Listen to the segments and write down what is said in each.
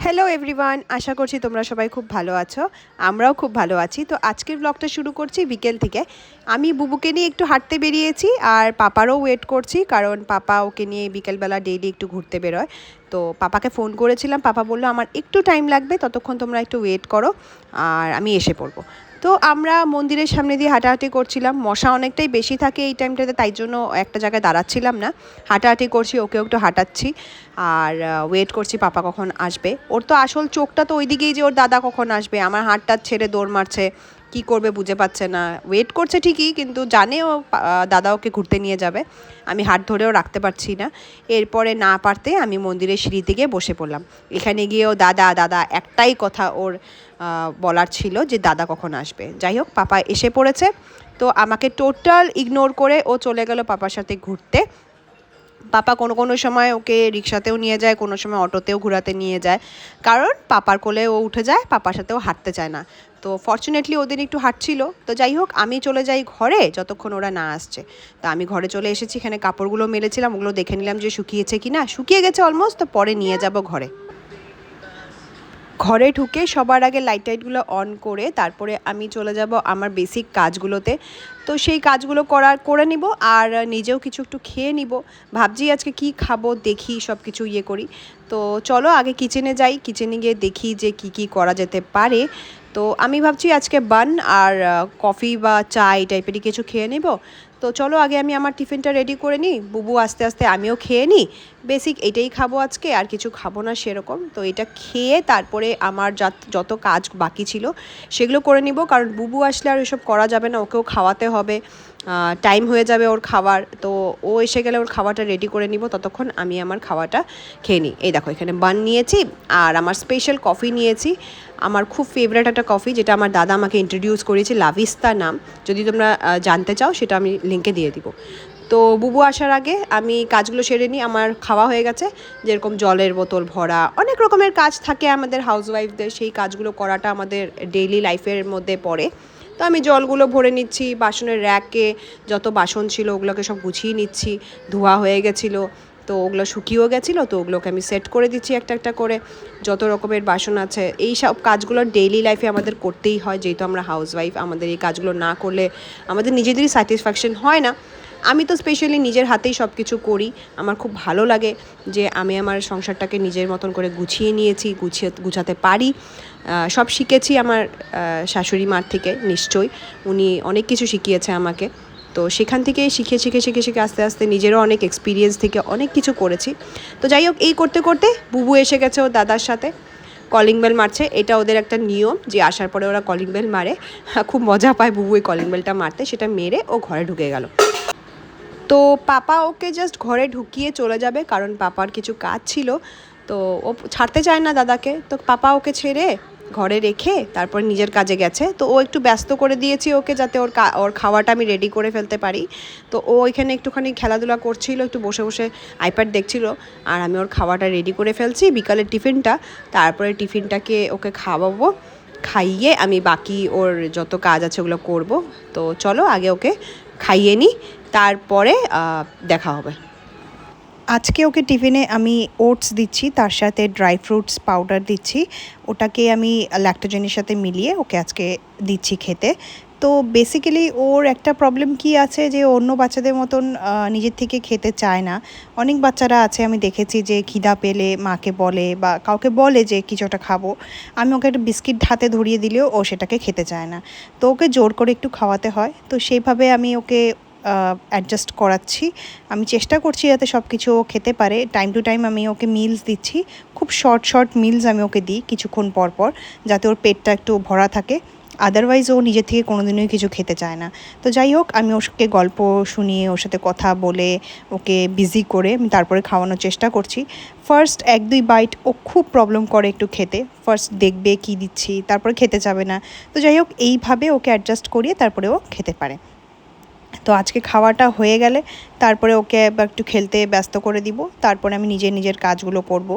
Hello everyone, আশা করছি তোমরা সবাই খুব ভালো আছো। আমরাও খুব ভালো আছি। তো আজকের ব্লগটা শুরু করছি বিকেল থেকে। আমি বুবুকে নিয়ে একটু হাঁটতে বেরিয়েছি আর পাপারও ওয়েট করছি, কারণ পাপা ওকে নিয়ে বিকেলবেলা ডেইলি একটু ঘুরতে বেরোয়। তো পাপাকে ফোন করেছিলাম, পাপা বললো আমার একটু টাইম লাগবে, ততক্ষণ তোমরা একটু ওয়েট করো আর আমি এসে পড়বো। তো আমরা মন্দিরের সামনে দিয়ে হাঁটাহাঁটি করছিলাম। মশা অনেকটাই বেশি থাকে এই টাইমটাতে, তাই জন্য একটা জায়গায় দাঁড়াচ্ছিলাম না, হাঁটাহাঁটি করছি, ওকেও একটু হাঁটাচ্ছি আর ওয়েট করছি পাপা কখন আসবে। ওর তো আসল চোখটা তো ওই দিকেই যে ওর দাদা কখন আসবে, আমার হাতটা ছেড়ে দৌড় মারছে, কী করবে বুঝে পাচ্ছে না। ওয়েট করছে ঠিকই, কিন্তু জানে ও দাদা ওকে ঘুরতে নিয়ে যাবে। আমি হাত ধরেও রাখতে পারছি না। এরপরে না পারতে আমি মন্দিরের সিঁড়িতে গিয়ে বসে পড়লাম। এখানে গিয়েও দাদা দাদা একটাই কথা ওর বলার ছিল যে দাদা কখন আসবে। যাই হোক, পাপা এসে পড়েছে। তো আমাকে টোটাল ইগনোর করে ও চলে গেল পাপার সাথে ঘুরতে। পাপা কোনো কোনো সময় ওকে রিক্সাতেও নিয়ে যায়, কোনো সময় অটোতেও ঘোরাতে নিয়ে যায়, কারণ পাপার কোলে ও উঠে যায়, পাপার সাথেও হাঁটতে চায় না। তো ফর্চুনেটলি ওদের একটু হাঁটছিল। তো যাই হোক, আমি চলে যাই ঘরে যতক্ষণ ওরা না আসছে। তো আমি ঘরে চলে এসেছি, এখানে কাপড়গুলো মেলেছিলাম, ওগুলো দেখে নিলাম যে শুকিয়েছে কি না। শুকিয়ে গেছে অলমোস্ট, তো পরে নিয়ে যাব ঘরে। ঘরে ঢুকে সবার আগে লাইট টাইটগুলো অন করে তারপরে আমি চলে যাব আমার বেসিক কাজগুলোতে। তো সেই কাজগুলো করে নিব আর নিজেও কিছু একটু খেয়ে নিব। ভাবছি আজকে কি খাবো, দেখি সব কিছু করি। তো চলো আগে কিচেনে যাই, কিচেনে গিয়ে দেখি যে কি করা যেতে পারে। তো আমি ভাবছি আজকে বান আর কফি বা চা এই টাইপেরই কিছু খেয়ে নেব। তো চলো আগে আমি আমার টিফিনটা রেডি করে নিই, বুবু আস্তে আস্তে আমিও খেয়ে নিই। বেসিক এটাই খাবো আজকে, আর কিছু খাবো না সেরকম। তো এটা খেয়ে তারপরে আমার যত কাজ বাকি ছিল সেগুলো করে নিব, কারণ বুবু আসলে আর এসব করা যাবে না, ওকেও খাওয়াতে হবে, টাইম হয়ে যাবে ওর খাবার। তো ও এসে গেলে ওর খাওয়াটা রেডি করে নিব, ততক্ষণ আমি আমার খাওয়াটা খেয়ে নিই। এই দেখো, এখানে বান নিয়েছি আর আমার স্পেশাল কফি নিয়েছি, আমার খুব ফেভারিট একটা কফি, যেটা আমার দাদা আমাকে ইন্ট্রোডিউস করেছে, লাভিস্তা নাম। যদি তোমরা জানতে চাও সেটা আমি লিঙ্কে দিয়ে দিব। তো বুবু আসার আগে আমি কাজগুলো সেরে নিই। আমার খাওয়া হয়ে গেছে, যেরকম জলের বোতল ভরা, অনেক রকমের কাজ থাকে আমাদের হাউসওয়াইফদের, সেই কাজগুলো করাটা আমাদের ডেইলি লাইফের মধ্যে পড়ে। তো আমি জলগুলো ভরে নিচ্ছি, বাসনের র্যাকে যত বাসন ছিল ওগুলোকে সব গুছিয়ে নিচ্ছি। ধোয়া হয়ে গেছিলো, তো ওগুলো শুকিয়েও গেছিলো, তো ওগুলোকে আমি সেট করে দিচ্ছি একটা একটা করে। যত রকমের বাসন আছে, এই সব কাজগুলো ডেইলি লাইফে আমাদের করতেই হয়, যেহেতু আমরা হাউসওয়াইফ। আমাদের এই কাজগুলো না করলে আমাদের নিজেদেরই স্যাটিসফ্যাকশন হয় না। আমি তো স্পেশালি নিজের হাতেই সব কিছু করি। আমার খুব ভালো লাগে যে আমি আমার সংসারটাকে নিজের মতন করে গুছিয়ে নিয়েছি, গুছাতে পারি। সব শিখেছি আমার শাশুড়ি মার থেকে, নিশ্চয়ই উনি অনেক কিছু শিখিয়েছে আমাকে। তো সেখান থেকে শিখে শিখে শিখে শিখে আস্তে আস্তে নিজেরও অনেক এক্সপিরিয়েন্স থেকে অনেক কিছু করেছি। তো যাই হোক, এই করতে করতে বুবু এসে গেছে ওর দাদার সাথে, কলিং বেল মারছে। এটা ওদের একটা নিয়ম যে আসার পরে ওরা কলিং বেল মারে। খুব মজা পায় বুবু এই কলিং বেলটা মারতে, সেটা মেরে ও ঘরে ঢুকে গেল। তো পাপা ওকে জাস্ট ঘরে ঢুকিয়ে চলে যাবে, কারণ পাপার কিছু কাজ ছিল। তো ও ছাড়তে চায় না দাদাকে, তো পাপা ওকে ছেড়ে ঘরে রেখে তারপর নিজের কাজে গেছে। তো ও একটু ব্যস্ত করে দিয়েছি ওকে, যাতে ওর খাওয়াটা আমি রেডি করে ফেলতে পারি। তো ও ওইখানে একটুখানি খেলাধুলা করছিল, একটু বসে বসে আইপ্যাড দেখছিল, আর আমি ওর খাওয়াটা রেডি করে ফেলছি, বিকালের টিফিনটা। তারপরে টিফিনটাকে ওকে খাওয়াবো, খাইয়ে আমি বাকি ওর যত কাজ আছে ওগুলো করব। তো চলো আগে ওকে খাইয়ে নিই, তারপরে দেখা হবে। আজকে ওকে টিফিনে আমি ওটস দিচ্ছি, তার সাথে ড্রাই ফ্রুটস পাউডার দিচ্ছি। ওটাকে আমি ল্যাক্টোজেনের সাথে মিলিয়ে ওকে আজকে দিচ্ছি খেতে। তো বেসিক্যালি ওর একটা প্রবলেম কি আছে, যে অন্য বাচ্চাদের মতন নিজের থেকে খেতে চায় না। অনেক বাচ্চারা আছে আমি দেখেছি যে খিদা পেলে মাকে বলে বা কাউকে বলে যে কিছুটা খাবো, আমি ওকে একটা বিস্কিট হাতে ধরিয়ে দিলেও ও সেটাকে খেতে চায় না। তো ওকে জোর করে একটু খাওয়াতে হয়। তো সেইভাবে আমি ওকে অ্যাডজাস্ট করাচ্ছি। আমি চেষ্টা করছি যাতে সব কিছু ও খেতে পারে। টাইম টু টাইম আমি ওকে মিলস দিচ্ছি, খুব শর্ট শর্ট মিলস আমি ওকে দিই কিছুক্ষণ পর পর, যাতে ওর পেটটা একটু ভরা থাকে। আদারওয়াইজ ও নিজের থেকে কোনো দিনই কিছু খেতে চায় না। তো যাই হোক, আমি ওকে গল্প শুনিয়ে, ওর সাথে কথা বলে, ওকে বিজি করে আমি তারপরে খাওয়ানোর চেষ্টা করছি। ফার্স্ট 1-2 বাইট ও খুব প্রবলেম করে একটু খেতে, ফার্স্ট দেখবে কি দিচ্ছি, তারপরে খেতে যাবে না। তো যাই হোক, এইভাবে ওকে অ্যাডজাস্ট করিয়ে তারপরে ও খেতে পারে। তো আজকে খাওয়াটা হয়ে গেলে তারপরে ওকে একটু খেলতে ব্যস্ত করে দিব, তারপরে আমি নিজের কাজগুলো করব।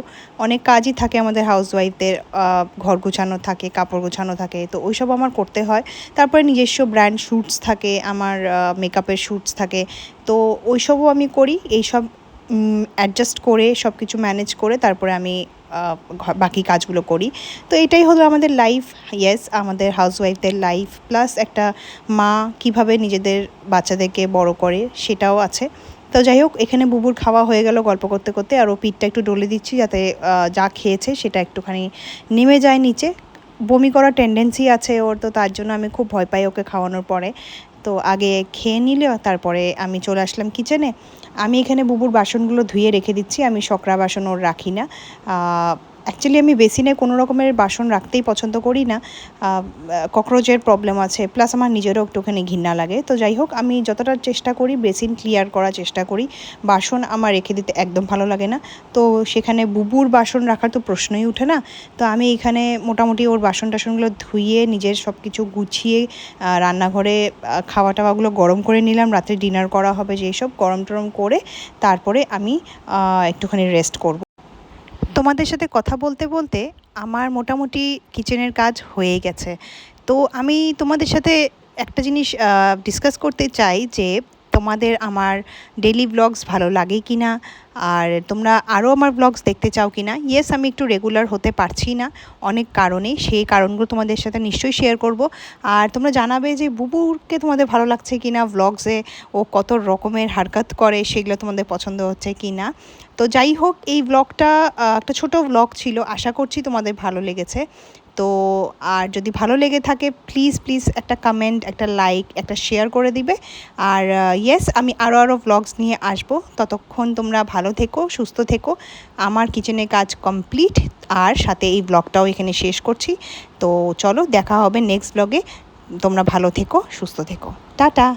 অনেক কাজই থাকে আমাদের হাউসওয়াইফদের, ঘর গোছানো থাকে, কাপড় গোছানো থাকে, তো ওইসব আমার করতে হয়। তারপরে নিজস্ব ব্র্যান্ড শ্যুটস থাকে আমার, মেকআপের শ্যুটস থাকে, তো ওইসবও আমি করি। এইসব অ্যাডজাস্ট করে সব কিছু ম্যানেজ করে তারপরে আমি বাকি কাজগুলো করি। তো এটাই হলো আমাদের লাইফ। ইয়েস, আমাদের হাউসওয়াইফদের লাইফ, প্লাস একটা মা কীভাবে নিজেদের বাচ্চাদেরকে বড় করে সেটাও আছে। তো যাই হোক, এখানে বুবুর খাওয়া হয়ে গেল গল্প করতে করতে, আর ও পিঠটা একটু ডলে দিচ্ছি যাতে যা খেয়েছে সেটা একটুখানি নেমে যায় নিচে। বমি করার টেন্ডেন্সি আছে ওর, তো তার জন্য আমি খুব ভয় পাই ওকে খাওয়ানোর পরে। তো আগে খেয়ে নিলে তারপরে আমি চলে আসলাম কিচেনে। আমি এখানে বুবুর বাসনগুলো ধুয়ে রেখে দিচ্ছি, আমি শকরা বাসন ওর রাখি না। অ্যাকচুয়ালি আমি বেসিনে কোনো রকমের বাসন রাখতেই পছন্দ করি না, ককরোচের প্রবলেম আছে, প্লাস আমার নিজেরও একটুখানি ঘৃণা লাগে। তো যাই হোক, আমি যতটা চেষ্টা করি বেসিন ক্লিয়ার করার চেষ্টা করি, বাসন আমার রেখে দিতে একদম ভালো লাগে না। তো সেখানে বুবুর বাসন রাখার তো প্রশ্নই ওঠে না। তো আমি এখানে মোটামুটি ওর বাসন টাসনগুলো ধুয়ে নিজের সব কিছু গুছিয়ে রান্নাঘরে খাওয়া টাওয়াগুলো গরম করে নিলাম, রাত্রে ডিনার করা হবে যেসব, গরম টরম করে তারপরে আমি একটুখানি রেস্ট করব। তোমাদের সাথে কথা বলতে বলতে আমার মোটামুটি কিচেনের কাজ হয়ে গেছে। তো আমি তোমাদের সাথে একটা জিনিস ডিসকাস করতে চাই যে তোমাদের আমার ডেইলি ব্লগস ভালো লাগে কি না, আর তোমরা আরও আমার ব্লগস দেখতে চাও কি না। ইয়েস, আমি একটু রেগুলার হতে পারছি না অনেক কারণে, সেই কারণগুলো তোমাদের সাথে নিশ্চয়ই শেয়ার করব। আর তোমরা জানাবে যে বুবুকে তোমাদের ভালো লাগছে কি না ব্লগসে, ও কত রকমের হারকাত করে সেগুলো তোমাদের পছন্দ হচ্ছে কি না। তো যাই হোক, এই ব্লগটা একটা ছোট ব্লগ ছিল, আশা করছি তোমাদের ভালো লেগেছে। তো আর যদি ভালো লেগে থাকে প্লিজ প্লিজ একটা কমেন্ট, একটা লাইক, একটা শেয়ার করে দিবে। আর ইয়েস, আমি আরও ব্লগস নিয়ে আসবো। ততক্ষণ তোমরা ভালো থেকো, সুস্থ থেকো। আমার কিচেনের কাজ কমপ্লিট, আর সাথে এই ব্লগটাও এখানে শেষ করছি। তো চলো, দেখা হবে নেক্সট ব্লগে। তোমরা ভালো থেকো, সুস্থ থেকো, টাটা।